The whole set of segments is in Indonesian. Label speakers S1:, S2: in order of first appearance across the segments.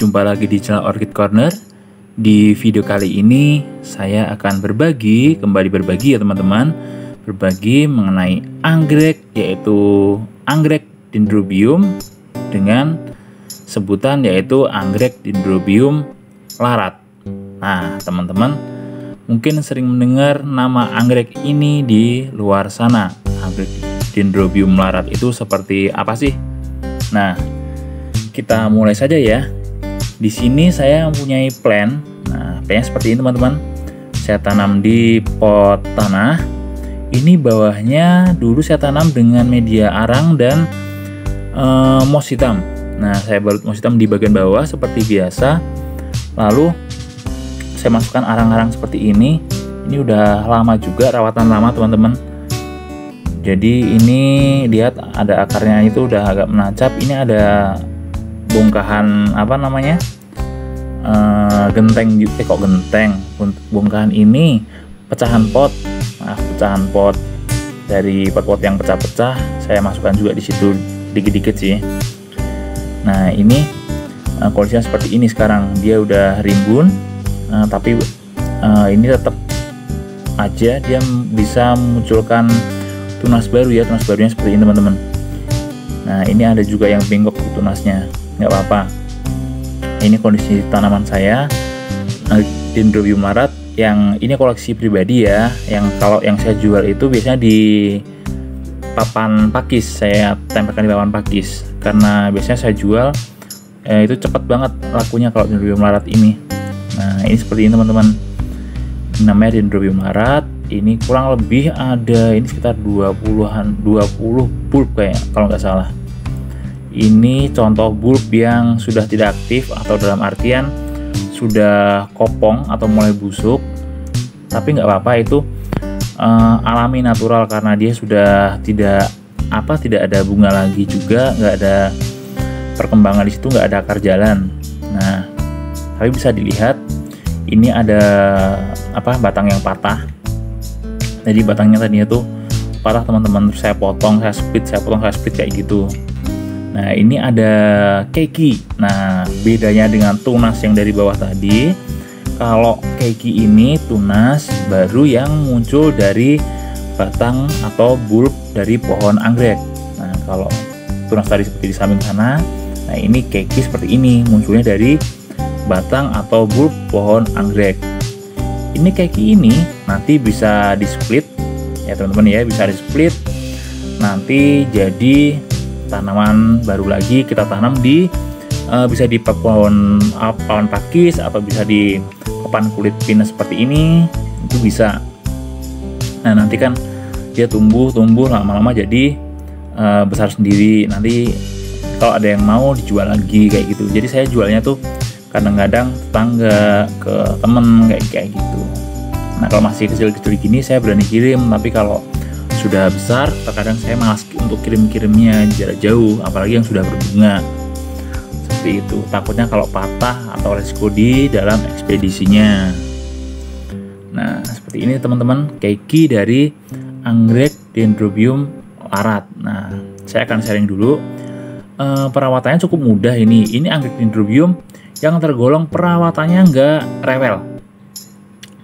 S1: jumpa lagi di channel Orchid Corner. Di video kali ini saya akan kembali berbagi ya teman-teman, berbagi mengenai anggrek, yaitu anggrek Dendrobium dengan sebutan yaitu anggrek Dendrobium larat. Nah teman-teman mungkin sering mendengar nama anggrek ini di luar sana. Anggrek Dendrobium larat itu seperti apa sih? Nah, kita mulai saja ya. Di sini saya mempunyai plant. Nah, plantnya seperti ini teman-teman. Saya tanam di pot tanah. Ini bawahnya dulu saya tanam dengan media arang dan moss hitam. Nah, saya balut moss hitam di bagian bawah seperti biasa. Lalu saya masukkan arang-arang seperti ini. Ini udah lama juga, rawatan lama teman-teman. Jadi ini lihat ada akarnya itu udah agak menancap. Ini ada bongkahan apa namanya, genteng, genteng. Bongkahan ini pecahan pot, pecahan pot dari pot-pot yang pecah-pecah. Saya masukkan juga di situ dikit-dikit sih. Nah ini kondisinya seperti ini sekarang. Dia udah rimbun, tapi ini tetap aja dia bisa memunculkan tunas baru ya. Tunas barunya seperti ini teman-teman. Nah ini ada juga yang bengkok di tunasnya, nggak apa-apa. Ini kondisi tanaman saya Dendrobium larat, yang ini koleksi pribadi ya. Yang kalau yang saya jual itu biasanya di papan pakis, saya tempelkan di papan pakis karena biasanya saya jual itu cepat banget lakunya kalau Dendrobium larat ini. Nah ini seperti ini teman-teman, namanya Dendrobium larat. Ini kurang lebih ada ini sekitar 20 bulb kayak kalau nggak salah. Ini contoh bulb yang sudah tidak aktif atau dalam artian sudah kopong atau mulai busuk, tapi nggak apa-apa, itu alami, natural, karena dia sudah tidak ada bunga lagi juga, nggak ada perkembangan di situ, nggak ada akar jalan. Nah tapi bisa dilihat ini ada batang yang patah. Jadi batangnya tadinya tuh patah teman-teman, terus saya potong, saya split kayak gitu. Nah ini ada keiki. Nah bedanya dengan tunas yang dari bawah tadi, kalau keiki ini tunas baru yang muncul dari batang atau bulb dari pohon anggrek. Nah kalau tunas tadi seperti di samping sana, nah ini keiki seperti ini, munculnya dari batang atau bulb pohon anggrek. Ini keiki ini nanti bisa di split ya teman-teman ya, bisa di split nanti jadi tanaman baru lagi, kita tanam di bisa di pohon pakis atau bisa di papan kulit pinus seperti ini, itu bisa. Nah nanti kan dia tumbuh lama-lama jadi besar sendiri, nanti kalau ada yang mau dijual lagi kayak gitu. Jadi saya jualnya tuh kadang-kadang tetangga, ke temen kayak gitu. Nah kalau masih kecil-kecil gini saya berani kirim, tapi kalau sudah besar terkadang saya malas untuk kirimnya jarak jauh, apalagi yang sudah berbunga seperti itu. Takutnya kalau patah atau resiko di dalam ekspedisinya. Nah seperti ini teman-teman, keiki dari anggrek Dendrobium larat. Nah saya akan sharing dulu. Perawatannya cukup mudah ini. Ini anggrek Dendrobium yang tergolong perawatannya nggak rewel.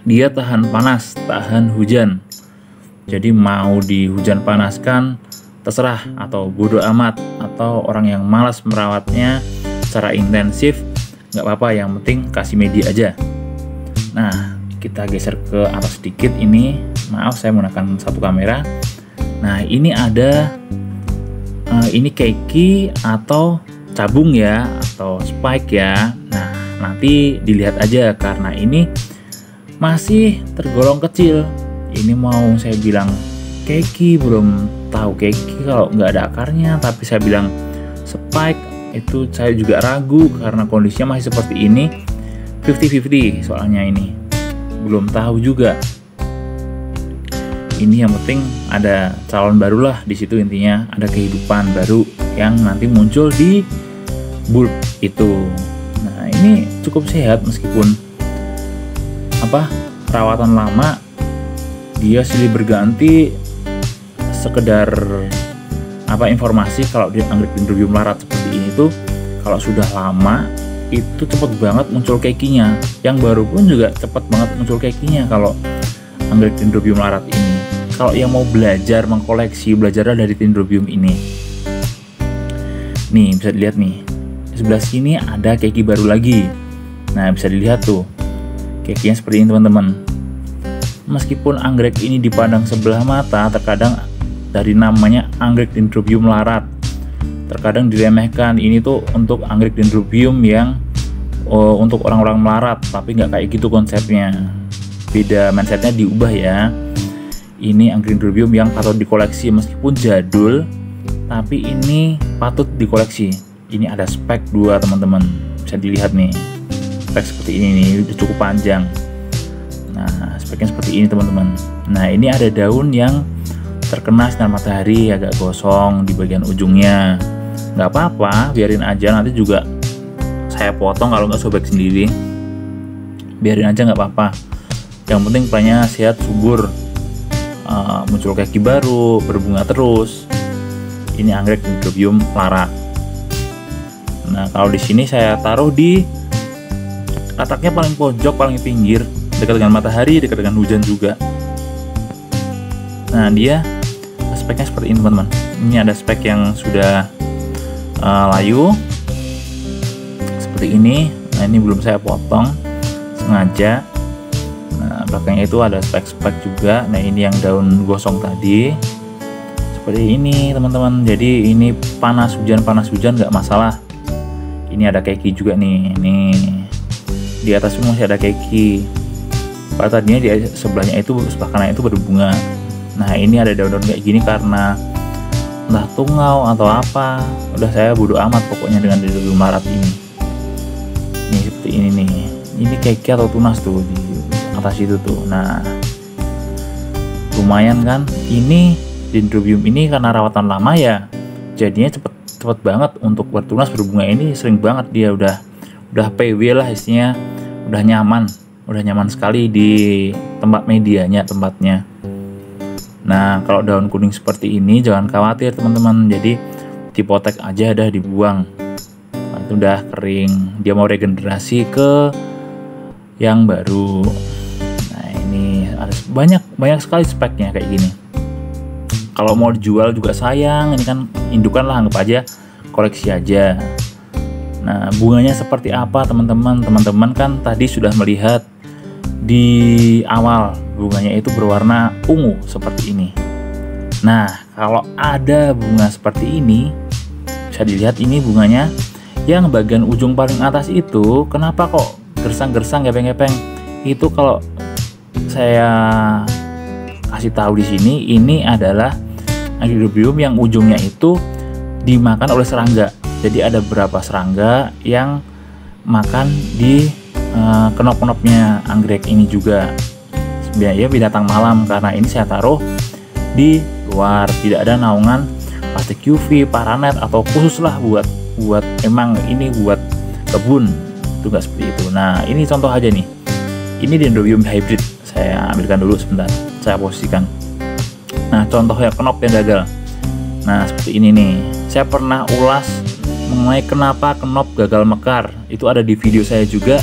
S1: Dia tahan panas, tahan hujan. Jadi mau di hujan panaskan terserah, atau bodoh amat, atau orang yang malas merawatnya secara intensif nggak apa-apa, yang penting kasih media aja. Nah kita geser ke atas sedikit ini, maaf saya menggunakan satu kamera. Nah ini ada ini keiki atau cabung ya, atau spike ya. Nah nanti dilihat aja karena ini masih tergolong kecil. Ini mau saya bilang keiki, belum tahu keiki kalau nggak ada akarnya, tapi saya bilang spike itu saya juga ragu karena kondisinya masih seperti ini. 50-50 soalnya, ini belum tahu juga. Ini yang penting ada calon baru lah di situ, intinya ada kehidupan baru yang nanti muncul di bulb itu. Nah ini cukup sehat meskipun perawatan lama, dia silih berganti. Sekedar informasi, kalau di anggrek Dendrobium larat seperti ini tuh kalau sudah lama itu cepet banget muncul kekinya. Yang baru pun juga cepet banget muncul kekinya kalau anggrek Dendrobium larat ini. Kalau yang mau belajar mengkoleksi, belajarlah dari Dendrobium ini. Nih bisa dilihat nih, di sebelah sini ada keki baru lagi. Nah bisa dilihat tuh kekinya seperti ini teman-teman. Meskipun anggrek ini dipandang sebelah mata, terkadang dari namanya anggrek Dendrobium larat, terkadang diremehkan. Ini tuh untuk anggrek Dendrobium yang untuk orang-orang melarat, tapi nggak kayak gitu konsepnya. Beda, mindsetnya diubah ya. Ini anggrek Dendrobium yang patut dikoleksi, meskipun jadul, tapi ini patut dikoleksi. Ini ada spek 2 teman-teman, bisa dilihat nih. Spek seperti ini nih, udah cukup panjang. Nah speknya seperti ini teman-teman. Nah ini ada daun yang terkena sinar matahari, agak gosong di bagian ujungnya. Nggak apa-apa, biarin aja, nanti juga saya potong kalau nggak sobek sendiri. Biarin aja nggak apa-apa. Yang penting plantnya sehat, subur, muncul keki baru, berbunga terus. Ini anggrek Dendrobium larat. Nah kalau di sini saya taruh di letaknya paling pojok, paling pinggir, dekat dengan matahari, dekat dengan hujan juga. Nah dia speknya seperti ini teman-teman. Ini ada spek yang sudah layu seperti ini. Nah ini belum saya potong sengaja. Nah belakangnya itu ada spek-spek juga. Nah ini yang daun gosong tadi seperti ini teman-teman. Jadi ini panas hujan nggak masalah. Ini ada keki juga nih. Nih di atas masih ada keki. Pada tadinya di sebelahnya itu, sebelah kanan itu berbunga. Nah ini ada daun-daun kayak gini karena entah tungau atau apa. Udah saya bodo amat pokoknya dengan Dendrobium larat ini. Nih seperti ini nih. Ini keki atau tunas tuh di atas itu tuh. Nah lumayan kan. Ini Dendrobium ini karena rawatan lama ya, jadinya cepet banget untuk bertunas berbunga. Ini sering banget dia udah PW lah istilahnya, udah nyaman sekali di tempat medianya, tempatnya. Nah kalau daun kuning seperti ini jangan khawatir teman-teman, jadi dipotek aja, dah dibuang. Nah, itu udah kering, dia mau regenerasi ke yang baru. Nah ini ada banyak sekali speknya kayak gini. Kalau mau dijual juga sayang, ini kan indukan lah, anggap aja koleksi aja. Nah bunganya seperti apa teman-teman? Teman-teman kan tadi sudah melihat di awal bunganya itu berwarna ungu seperti ini. Nah kalau ada bunga seperti ini, bisa dilihat ini bunganya yang bagian ujung paling atas itu kenapa kok gersang-gersang, gepeng-gepeng. Itu kalau saya kasih tahu di sini, ini adalah Dendrobium yang ujungnya itu dimakan oleh serangga. Jadi ada beberapa serangga yang makan di kenop-kenopnya anggrek ini juga. Sebenarnya binatang malam, karena ini saya taruh di luar, tidak ada naungan plastik UV, paranet atau khusus lah buat emang ini buat kebun, itu nggak seperti itu. Nah ini contoh aja nih, ini Dendrobium hybrid. Saya ambilkan dulu sebentar, saya posisikan. Nah contohnya kenop yang gagal. Nah seperti ini nih, saya pernah ulas mengenai kenapa kenop gagal mekar. Itu ada di video saya juga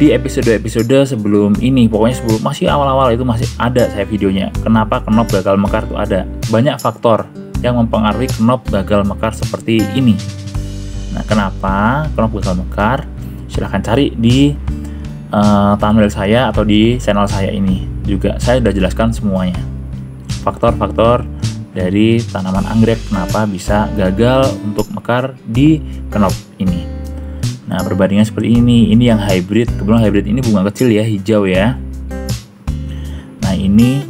S1: di episode-episode sebelum ini. Pokoknya sebelum masih awal-awal itu masih ada saya videonya. Kenapa kenop gagal mekar itu ada. Banyak faktor yang mempengaruhi kenop gagal mekar seperti ini. Nah kenapa kenop gagal mekar? Silahkan cari di thumbnail saya atau di channel saya ini. Juga saya sudah jelaskan semuanya. Faktor-faktor dari tanaman anggrek kenapa bisa gagal untuk mekar di kenop ini. Nah perbandingan seperti ini yang hybrid. Kebetulan hybrid ini bunga kecil ya, hijau ya. Nah ini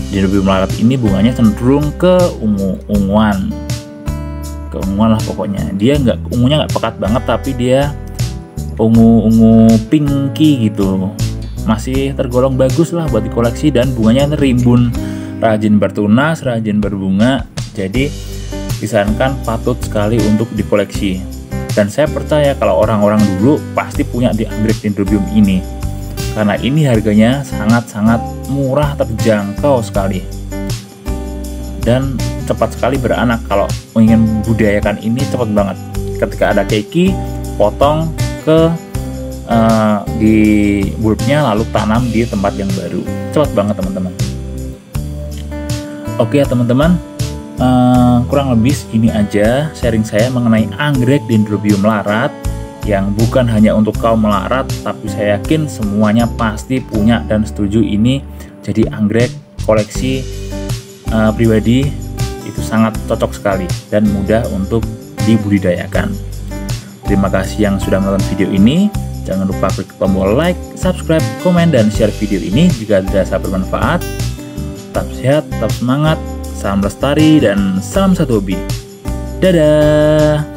S1: Dendrobium larat ini bunganya cenderung ke unguan lah pokoknya. Dia ungunya nggak pekat banget, tapi dia ungu pinky gitu. Masih tergolong bagus lah buat dikoleksi, dan bunganya rimbun, rajin bertunas, rajin berbunga. Jadi disarankan patut sekali untuk dikoleksi. Dan saya percaya kalau orang-orang dulu pasti punya di anggrek Dendrobium ini, karena ini harganya sangat-sangat murah, terjangkau sekali, dan cepat sekali beranak. Kalau ingin budidayakan ini cepat banget. Ketika ada keki, potong, ke di bulbnya, lalu tanam di tempat yang baru. Cepat banget teman-teman. Oke ya teman-teman, kurang lebih ini aja sharing saya mengenai anggrek Dendrobium melarat, yang bukan hanya untuk kaum melarat, tapi saya yakin semuanya pasti punya dan setuju ini jadi anggrek koleksi pribadi. Itu sangat cocok sekali dan mudah untuk dibudidayakan. Terima kasih yang sudah menonton video ini. Jangan lupa klik tombol like, subscribe, komen, dan share video ini jika dirasa bermanfaat. Tetap sehat, tetap semangat, salam lestari, dan salam satu hobi. Dadah!